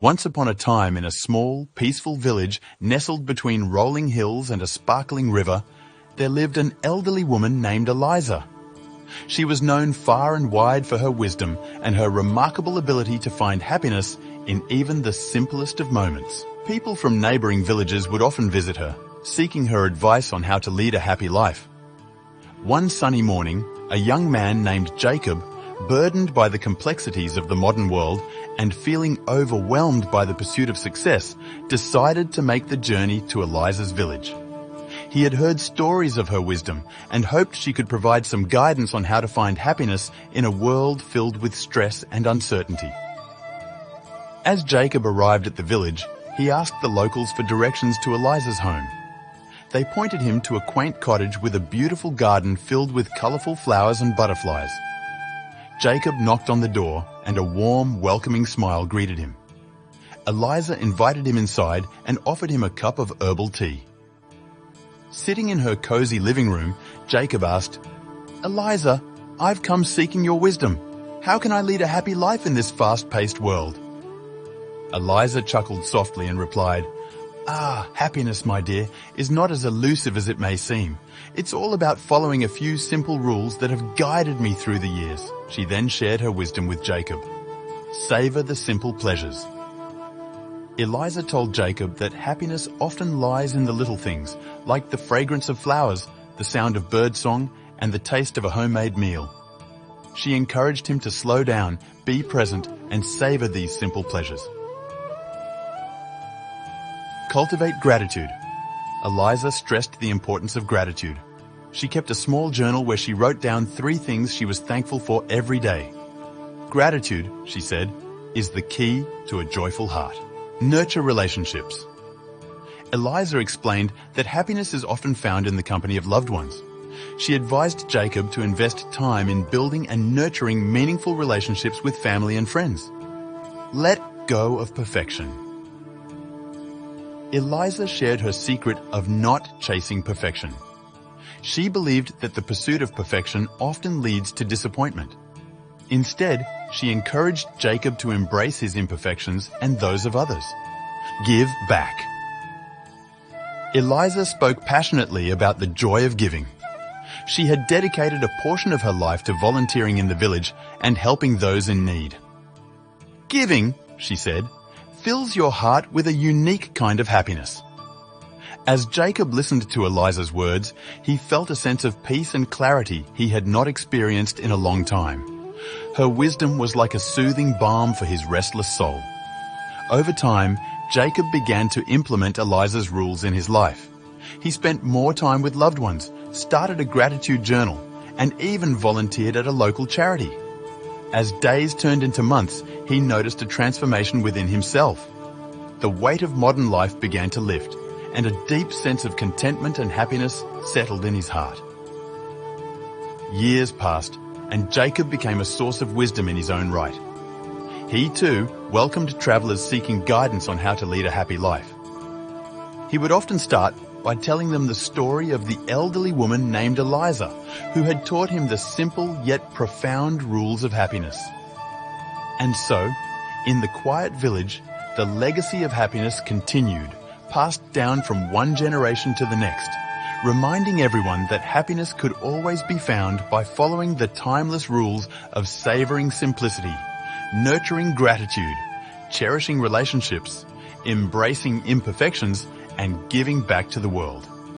Once upon a time, in a small, peaceful village nestled between rolling hills and a sparkling river, there lived an elderly woman named Eliza. She was known far and wide for her wisdom and her remarkable ability to find happiness in even the simplest of moments. People from neighboring villages would often visit her, seeking her advice on how to lead a happy life. One sunny morning, a young man named Jacob, burdened by the complexities of the modern world and feeling overwhelmed by the pursuit of success, decided to make the journey to Eliza's village. He had heard stories of her wisdom and hoped she could provide some guidance on how to find happiness in a world filled with stress and uncertainty. As Jacob arrived at the village, he asked the locals for directions to Eliza's home. They pointed him to a quaint cottage with a beautiful garden filled with colorful flowers and butterflies. Jacob knocked on the door and a warm, welcoming smile greeted him. Eliza invited him inside and offered him a cup of herbal tea. Sitting in her cozy living room, Jacob asked, "Eliza, I've come seeking your wisdom. How can I lead a happy life in this fast-paced world?" Eliza chuckled softly and replied, "Happiness, my dear, is not as elusive as it may seem. It's all about following a few simple rules that have guided me through the years." She then shared her wisdom with Jacob. Savor the simple pleasures. Eliza told Jacob that happiness often lies in the little things, like the fragrance of flowers, the sound of birdsong, and the taste of a homemade meal. She encouraged him to slow down, be present, and savor these simple pleasures. Cultivate gratitude. Eliza stressed the importance of gratitude. She kept a small journal where she wrote down 3 things she was thankful for every day. Gratitude, she said, is the key to a joyful heart. Nurture relationships. Eliza explained that happiness is often found in the company of loved ones. She advised Jacob to invest time in building and nurturing meaningful relationships with family and friends. Let go of perfection. Eliza shared her secret of not chasing perfection. She believed that the pursuit of perfection often leads to disappointment. Instead, she encouraged Jacob to embrace his imperfections and those of others. Give back. Eliza spoke passionately about the joy of giving. She had dedicated a portion of her life to volunteering in the village and helping those in need. Giving, she said, fills your heart with a unique kind of happiness. As Jacob listened to Eliza's words, he felt a sense of peace and clarity he had not experienced in a long time. Her wisdom was like a soothing balm for his restless soul. Over time, Jacob began to implement Eliza's rules in his life. He spent more time with loved ones, started a gratitude journal, and even volunteered at a local charity. As days turned into months, he noticed a transformation within himself. The weight of modern life began to lift, and a deep sense of contentment and happiness settled in his heart. Years passed, and Jacob became a source of wisdom in his own right. He too welcomed travelers seeking guidance on how to lead a happy life. He would often start by telling them the story of the elderly woman named Eliza, who had taught him the simple yet profound rules of happiness. And so, in the quiet village, the legacy of happiness continued, passed down from one generation to the next, reminding everyone that happiness could always be found by following the timeless rules of savoring simplicity, nurturing gratitude, cherishing relationships, embracing imperfections, and giving back to the world.